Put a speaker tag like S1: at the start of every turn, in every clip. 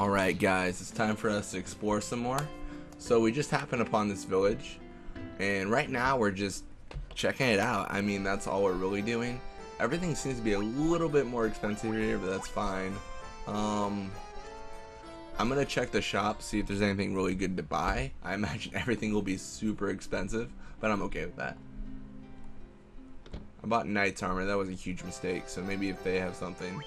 S1: Alright guys, it's time for us to explore some more. So we just happened upon this village, and right now we're just checking it out. I mean, that's all we're really doing. Everything seems to be a little bit more expensive here, but that's fine. I'm gonna check the shop, see if there's anything really good to buy. I imagine everything will be super expensive, but I'm okay with that. I bought knight's armor, that was a huge mistake, so maybe if they have something.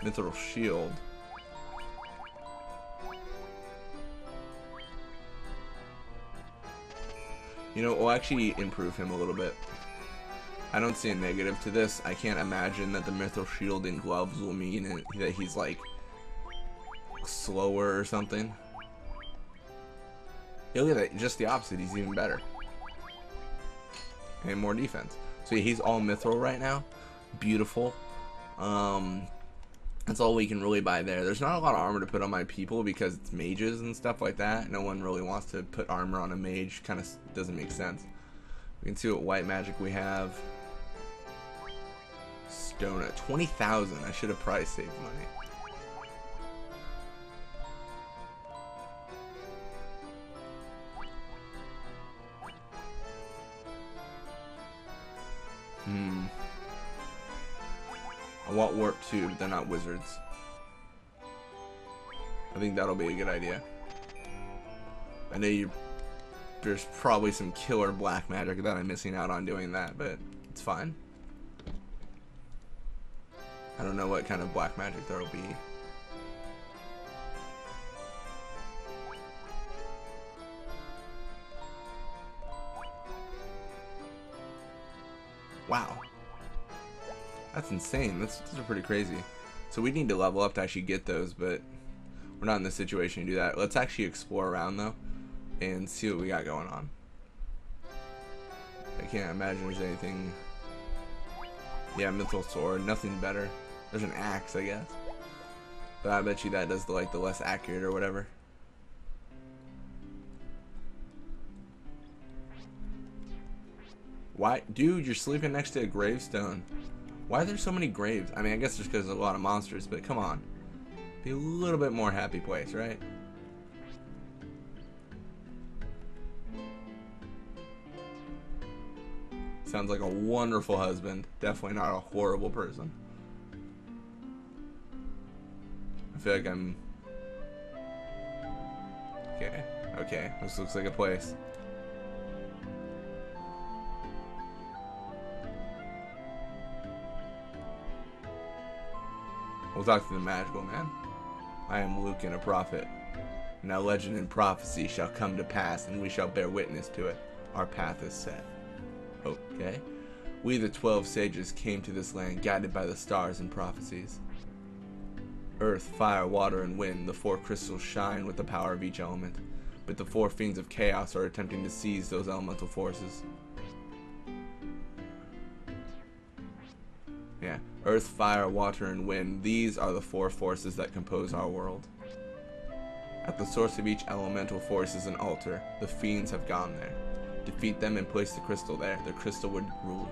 S1: Mithril shield. You know, we'll actually improve him a little bit. I don't see a negative to this. I can't imagine that the mithril shield and gloves will mean that he's like slower or something. Yeah, look at that, just the opposite, he's even better. And more defense. So yeah, he's all mithril right now. Beautiful. That's all we can really buy there. There's not a lot of armor to put on my people because it's mages and stuff like that. No one really wants to put armor on a mage. Kind of doesn't make sense. We can see what white magic we have. Stone at 20,000. I should have probably saved money. I want warp too, but they're not wizards. I think that'll be a good idea. I know there's probably some killer black magic that I'm missing out on doing that, but it's fine. I don't know what kind of black magic there will be. Wow. That's insane. Those are pretty crazy. So we need to level up to actually get those, but we're not in the situation to do that. Let's actually explore around though and see what we got going on. I can't imagine there's anything. Yeah, mithril sword, nothing better. There's an axe, I guess, but I bet you that does the less accurate or whatever. Why, dude? You're sleeping next to a gravestone. Why are there so many graves? I mean, I guess just because there's a lot of monsters, but come on. Be a little bit more happy place, right? Sounds like a wonderful husband. Definitely not a horrible person. I feel like I'm... Okay, okay. This looks like a place. We'll talk to the magical man. I am Lucan, a prophet. Now legend and prophecy shall come to pass, and we shall bear witness to it. Our path is set. Okay. We, the 12 sages, came to this land guided by the stars and prophecies. Earth, fire, water, and wind, the four crystals shine with the power of each element. But the four fiends of chaos are attempting to seize those elemental forces. Yeah. Earth, fire, water, and wind. These are the four forces that compose our world. At the source of each elemental force is an altar. The fiends have gone there. Defeat them and place the crystal there. The crystal would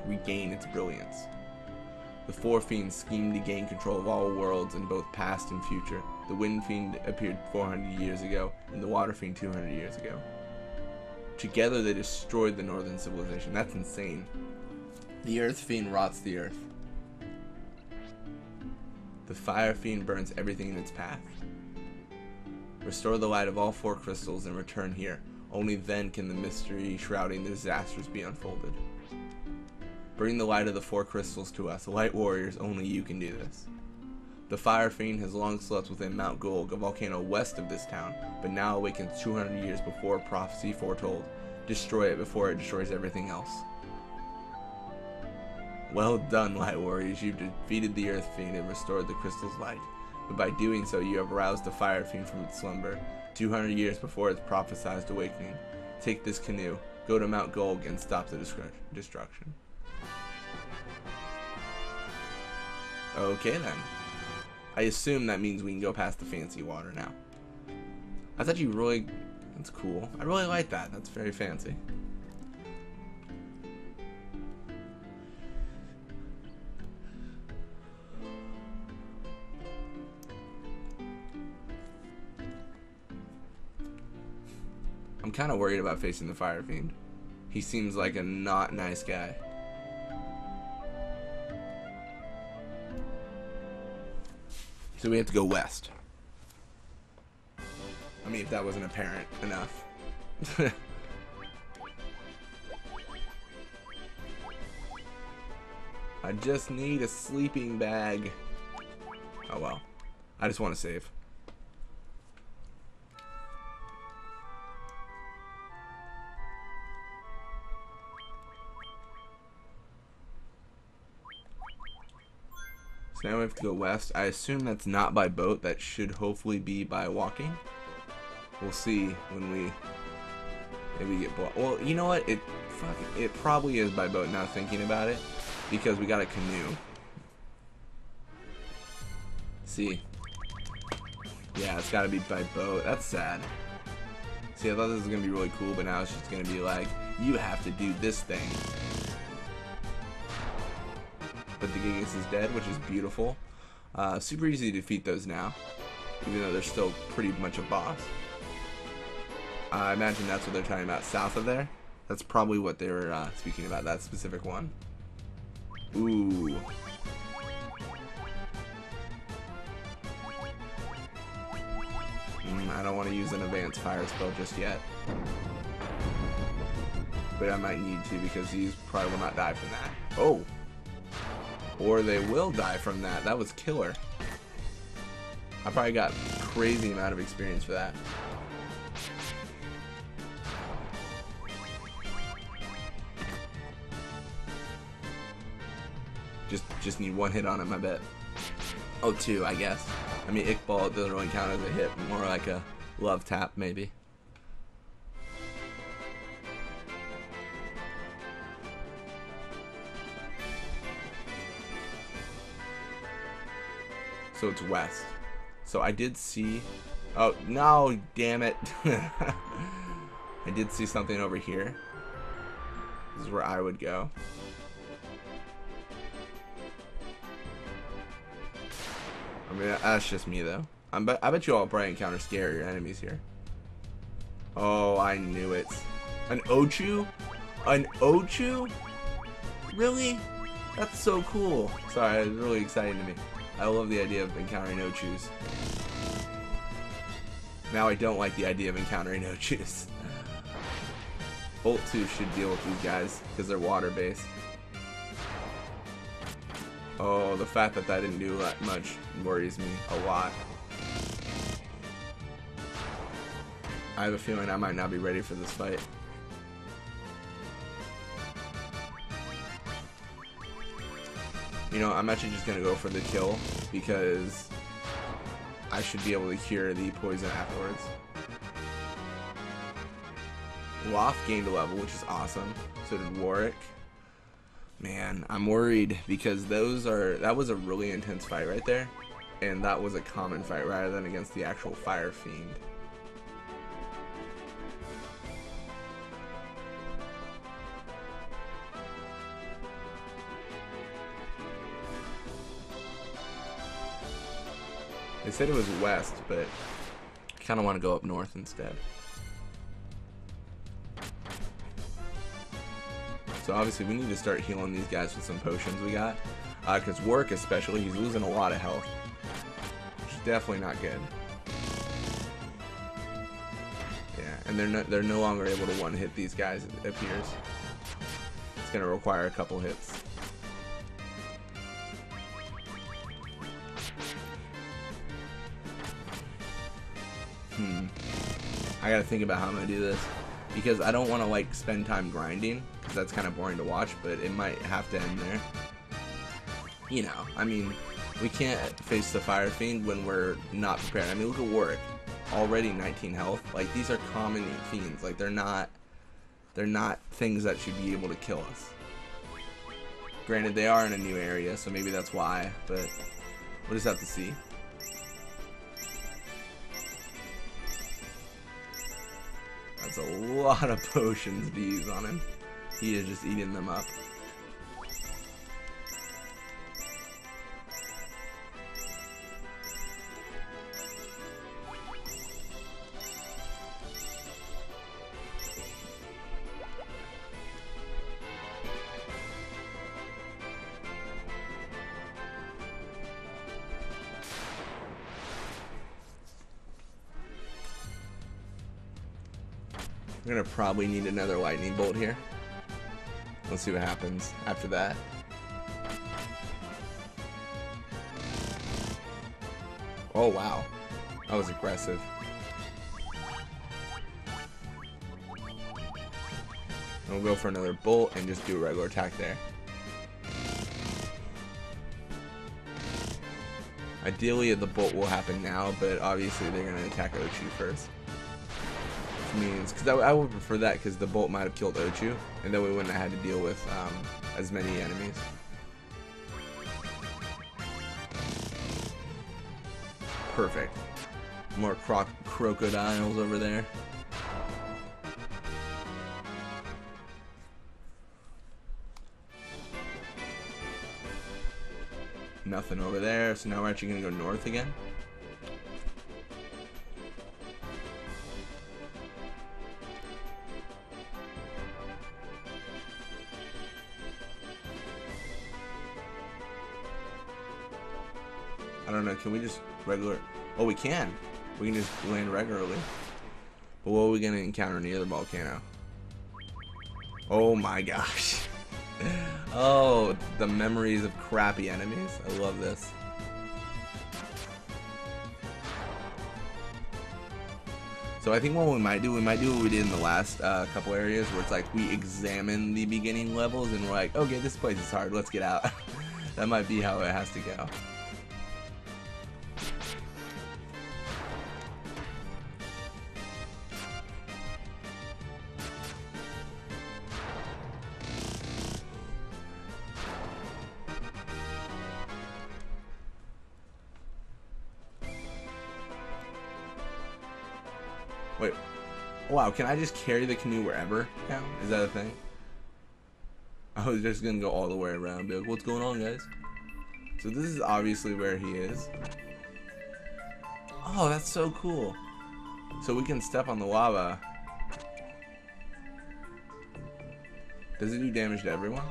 S1: regain its brilliance. The four fiends schemed to gain control of all worlds in both past and future. The wind fiend appeared 400 years ago, and the water fiend 200 years ago. Together they destroyed the northern civilization. That's insane. The earth fiend rots the earth. The fire fiend burns everything in its path. Restore the light of all four crystals and return here. Only then can the mystery shrouding the disasters be unfolded. Bring the light of the four crystals to us. Light warriors, only you can do this. The fire fiend has long slept within Mount Golg, a volcano west of this town, but now awakens 200 years before prophecy foretold. Destroy it before it destroys everything else. Well done, light warriors. You've defeated the earth fiend and restored the crystal's light. But by doing so, you have roused the fire fiend from its slumber, 200 years before its prophesied awakening. Take this canoe, go to Mount Golg, and stop the destruction. Okay then. I assume that means we can go past the fancy water now. I thought you really... That's cool. I really like that. That's very fancy. kind of worried about facing the Fire Fiend. He seems like a not nice guy. So we have to go west. I mean, if that wasn't apparent enough. I just need a sleeping bag. Oh well. I just want to save. So now we have to go west. I assume that's not by boat. That should hopefully be by walking. We'll see when we maybe get blocked. Well, you know what? It probably is by boat now thinking about it, because we got a canoe. See? Yeah, it's got to be by boat. That's sad. See, I thought this was going to be really cool, but now it's just going to be like, you have to do this thing. But the Gigas is dead, which is beautiful. Super easy to defeat those now, even though they're still pretty much a boss. I imagine that's what they're talking about south of there. That's probably what they were speaking about, that specific one. Ooh. I don't want to use an advanced fire spell just yet. But I might need to, because these probably will not die from that. Oh! Or they will die from that. That was killer. I probably got a crazy amount of experience for that. Just need one hit on him, I bet. Oh, two, I guess. I mean, Iqbal doesn't really count as a hit, more like a love tap, maybe. So it's west. So I did see... Oh, no, damn it. I did see something over here. This is where I would go. I mean, that's just me, though. I bet you all probably encounter scarier enemies here. Oh, I knew it. An Ochu? An Ochu? Really? That's so cool. Sorry, it's really exciting to me. I love the idea of encountering Ochus. Now I don't like the idea of encountering Ochus. Bolt 2 should deal with these guys, because they're water-based. Oh, the fact that didn't do that much worries me a lot. I have a feeling I might not be ready for this fight. You know, I'm actually just going to go for the kill, because I should be able to cure the poison afterwards. Loth gained a level, which is awesome. So did Warwick. Man, I'm worried, because that was a really intense fight right there, and that was a common fight rather than against the actual Fire Fiend. They said it was west, but I kind of want to go up north instead. So obviously we need to start healing these guys with some potions we got. Because Warwick especially, he's losing a lot of health. Which is definitely not good. Yeah, and they're no longer able to one-hit these guys, it appears. It's going to require a couple hits. I gotta think about how I'm gonna do this, because I don't want to like spend time grinding, because that's kind of boring to watch, but it might have to end there. You know, I mean, we can't face the Fire Fiend when we're not prepared. I mean, look at Warwick, already 19 health. Like, these are common fiends. Like, they're not things that should be able to kill us. Granted, they are in a new area, so maybe that's why, but we'll just have to see. That's a lot of potions to use on him. He is just eating them up. We're gonna probably need another lightning bolt here. Let's see what happens after that. Oh wow, that was aggressive. We'll go for another bolt and just do a regular attack there. Ideally, the bolt will happen now, but obviously they're going to attack Ochu first. Which means, because I would prefer that, because the bolt might have killed Ochu, and then we wouldn't have had to deal with as many enemies. Perfect. More crocodiles over there. Nothing over there, so now we're actually going to go north again. I don't know, can we just regular... Oh, we can. We can just land regularly. But what are we going to encounter near the volcano? Oh my gosh. Oh, the memories of crappy enemies. I love this. So I think what we might do what we did in the last couple areas, where it's like we examine the beginning levels and we're like, okay, this place is hard, let's get out. That might be how it has to go. Wait, wow, can I just carry the canoe wherever now? Is that a thing? I was just gonna go all the way around, be like, what's going on, guys? So this is obviously where he is. Oh, that's so cool. So we can step on the lava. Does it do damage to everyone?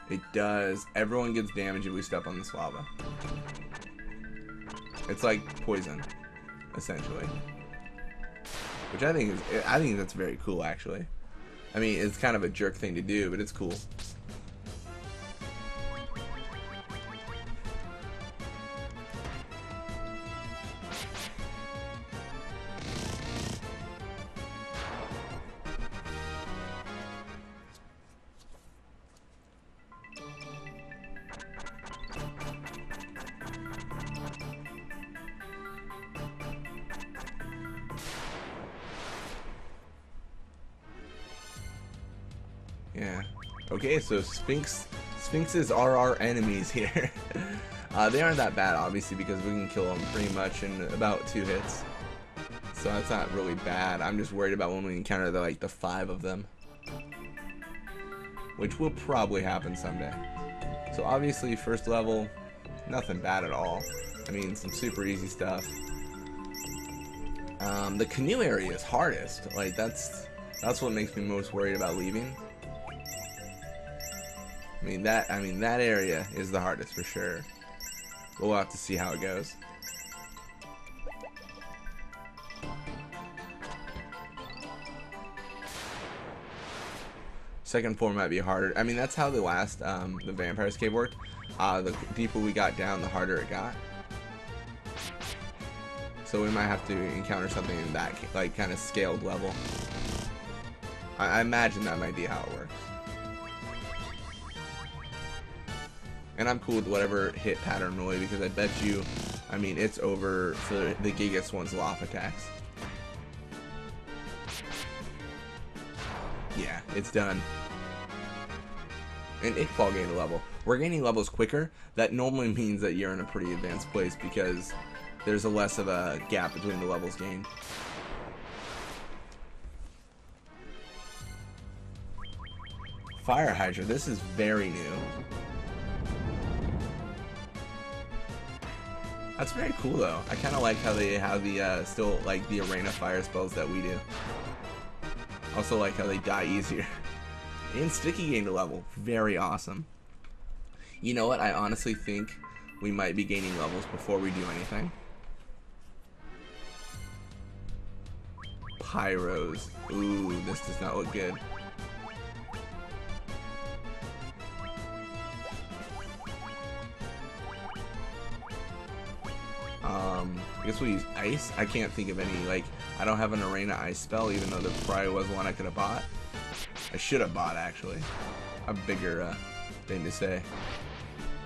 S1: It does. Everyone gets damage if we step on this lava. It's like poison, essentially. Which I think that's very cool, actually. I mean, it's kind of a jerk thing to do, but it's cool. Yeah. Okay, so Sphinxes are our enemies here. They aren't that bad, obviously, because we can kill them pretty much in about 2 hits. So that's not really bad. I'm just worried about when we encounter the 5 of them, which will probably happen someday. So obviously, first level, nothing bad at all. I mean, some super easy stuff. The canoe area is hardest. Like that's what makes me most worried about leaving. I mean that area is the hardest for sure. We'll have to see how it goes. Second floor might be harder. I mean, that's how the last the Vampire's Cave worked. The deeper we got down, the harder it got. So we might have to encounter something in that kind of scaled level. I imagine that might be how it works. And I'm cool with whatever hit pattern really, because I bet you, I mean, it's over for the Gigas one's Loft attacks. Yeah, it's done. And Iqbal gained a level. We're gaining levels quicker. That normally means that you're in a pretty advanced place, because there's a less of a gap between the levels gained. Fire Hydra, this is very new. That's very cool though. I kind of like how they have the still like the arena fire spells that we do. Also like how they die easier. And Sticky gained a level. Very awesome. You know what? I honestly think we might be gaining levels before we do anything. pyros. Ooh, this does not look good. I guess we'll use ice. I can't think of any, like, I don't have an arena ice spell, even though there probably was one I could have bought. I should have bought, actually. A bigger thing to say.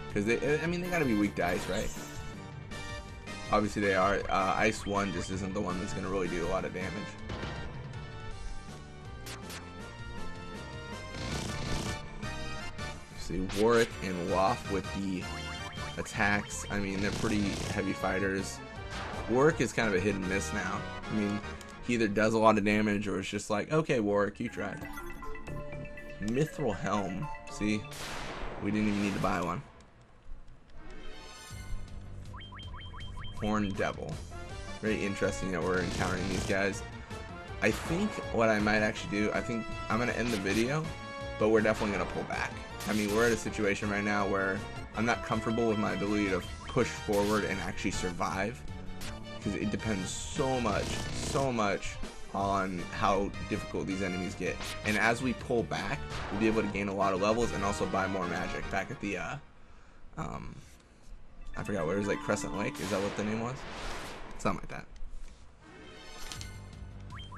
S1: Because they, I mean, they gotta be weak to ice, right? Obviously they are. Ice 1 just isn't the one that's gonna really do a lot of damage. See, Warwick and Waff with the attacks. I mean, they're pretty heavy fighters. Warwick is kind of a hit and miss now. I mean, he either does a lot of damage or it's just like, okay, Warwick, you tried. Mithril Helm. See, we didn't even need to buy one. Horn Devil. Very interesting that we're encountering these guys. I think what I might actually do, I think I'm going to end the video, but we're definitely going to pull back. I mean, we're at a situation right now where I'm not comfortable with my ability to push forward and actually survive, because it depends so much on how difficult these enemies get. And as we pull back, we'll be able to gain a lot of levels and also buy more magic back at the I forgot where it was, like Crescent Lake. Is that what the name was? Something like that.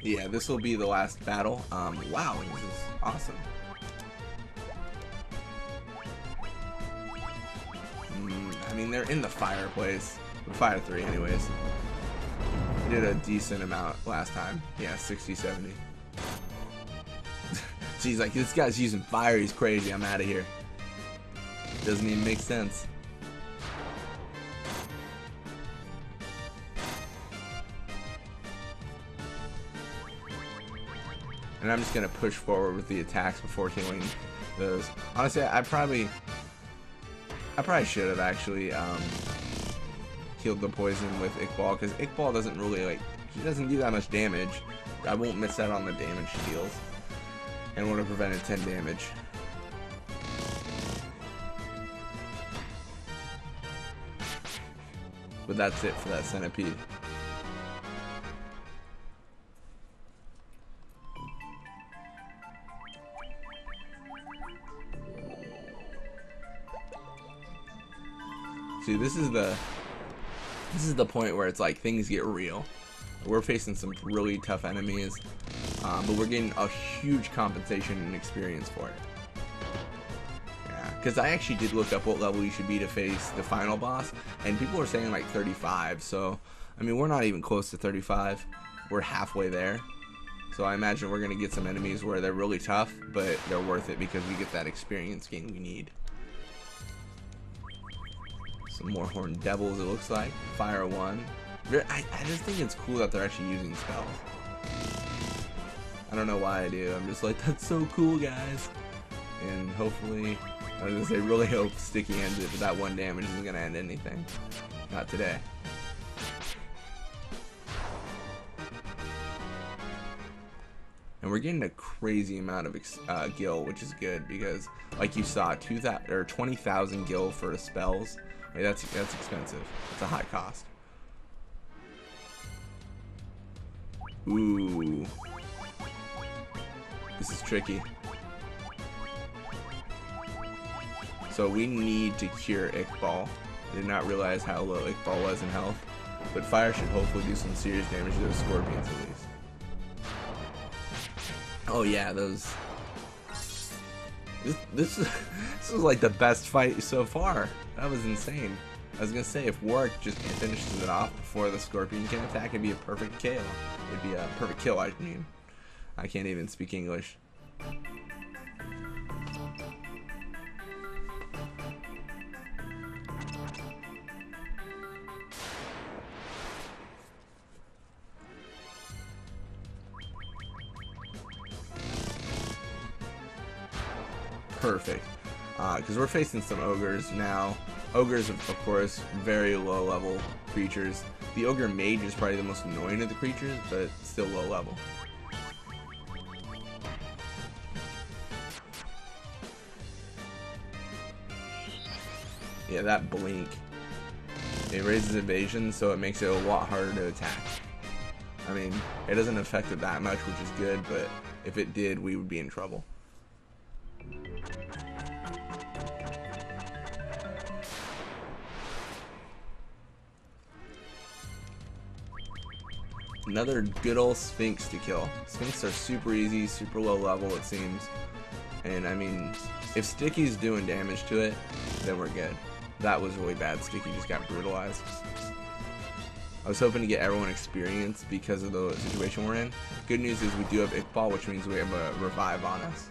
S1: Yeah, this will be the last battle. Wow, this is awesome. I mean, they're in the fireplace. Fire 3 anyways. We did a decent amount last time. Yeah, 60, 70. She's like, this guy's using fire, he's crazy, I'm out of here. Doesn't even make sense. And I'm just gonna push forward with the attacks before killing those. Honestly, I probably should have actually killed the poison with Iqbal, because Iqbal doesn't really, like, he doesn't do that much damage. I won't miss out on the damage she deals, and would have prevented 10 damage. But that's it for that centipede. See, this is the point where it's like things get real. We're facing some really tough enemies, but we're getting a huge compensation and experience for it. Yeah, because I actually did look up what level you should be to face the final boss, and people were saying like 35. So, I mean, we're not even close to 35. We're halfway there. So I imagine we're gonna get some enemies where they're really tough, but they're worth it because we get that experience gain we need. Some more Horned Devils, it looks like. Fire 1. I just think it's cool that they're actually using spells. I don't know why I do. I'm just like, that's so cool, guys. And hopefully, I was gonna say, really hope Sticky ends it, but that 1 damage isn't gonna end anything. Not today. And we're getting a crazy amount of gil, which is good because, like you saw, 20,000 gil for spells. Like, that's expensive. It's a high cost. Ooh, this is tricky. So we need to cure Iqbal. I did not realize how low Iqbal was in health, but fire should hopefully do some serious damage to those scorpions at least. Oh yeah, those. This was like the best fight so far. That was insane. I was gonna say, if Warwick just finishes it off before the scorpion can attack, it'd be a perfect kill. It'd be a perfect kill, I mean. I can't even speak English. Perfect. Because we're facing some ogres now. Ogres, of course, very low level creatures. The ogre mage is probably the most annoying of the creatures, but still low level. Yeah, that blink. It raises evasion, so it makes it a lot harder to attack. I mean, it doesn't affect it that much, which is good, but if it did, we would be in trouble. Another good old Sphinx to kill. Sphinx are super easy, super low level it seems. And I mean, if Sticky's doing damage to it, then we're good. That was really bad. Sticky just got brutalized. I was hoping to get everyone experience because of the situation we're in. Good news is we do have Iqbal, which means we have a revive on us.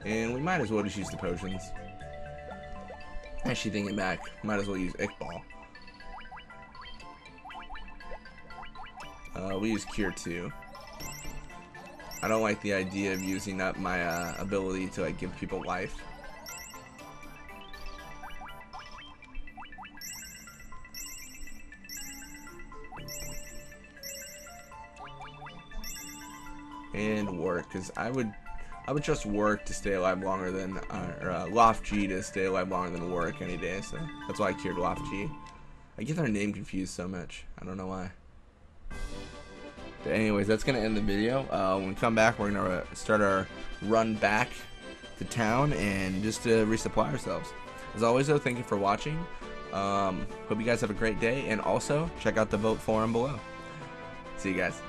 S1: And we might as well just use the potions. Actually thinking back, might as well use Iqbal. We use Cure too. I don't like the idea of using up my ability to like give people life. And work, because I would trust work to stay alive longer than Loft G to stay alive longer than work any day. So that's why I cured Loft G. I get their name confused so much. I don't know why. But anyways, that's gonna end the video. When we come back, we're gonna start our run back to town and just to resupply ourselves. As always, though, thank you for watching. Hope you guys have a great day, and also check out the vote forum below. See you guys.